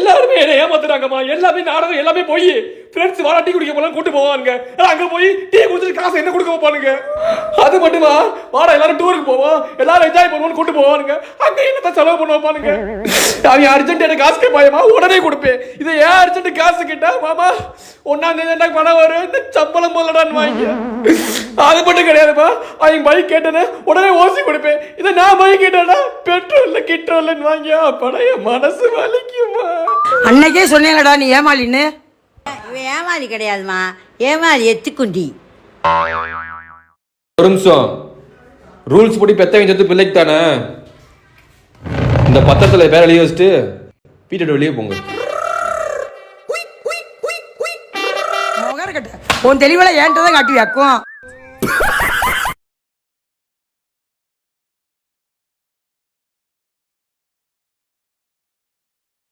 எல்லாருமே என்ன ஏமாத்துறாங்கம்மா. எல்லாமே நாடகம், எல்லாமே போய் ஃப்ரெண்ட்ஸ் வாடா டீ குடிக்க போலாம் கூட்டு போவானுங்க. அங்க போய் டீ குடிச்சிட்டு காசு என்ன கொடுக்க வைப்பானுங்க. அது மட்டுமா வாடா எல்லாரும் டூருக்கு போவோம், எல்லாரும் என்ஜாய் பண்ணுவோம்னு கூட்டு போவானுங்க. அங்க என்னத்தான் செலவு பண்ண வைப்பானுங்க. அவன் அர்ஜென்ட் எனக்கு காசு கேட்பாயமா, உடனே கொடுப்பேன். இதை ஏன் அர்ஜென்ட் காசு கேட்டா மாமா 1ஆம் தேதி என்ன பணம் வரும், இந்த சம்பளம் போலடான்னு வாங்கி. அது மட்டும் கிடையாதுமா, அவங்க பைக் கேட்டேன்னு உடனே ஓசி கொடுப்பேன். இதை நான் பைக் கேட்டேன்னா பெட்ரோல்ல கிட்ரோல்னு வாங்கியா படைய மனசு வலிக்குமா. அன்னைக்கே சொன்னேங்கடா நீ ஏமாளின்னு. இவன் ஏமாளி கிடையாதுமா, ஏமாளி எத்துக்குண்டி. ஒரு நிமிஷம், ரூல்ஸ் படி பெத்தவங்க சேர்த்து பிள்ளைக்கு தானே. இந்த பத்திரத்தில் பேர எழுதி வச்சுட்டு வீட்டை வெளியே போங்க. உன் தெளிவுல ஏன்ட்டதான் காட்டி வைக்கும்.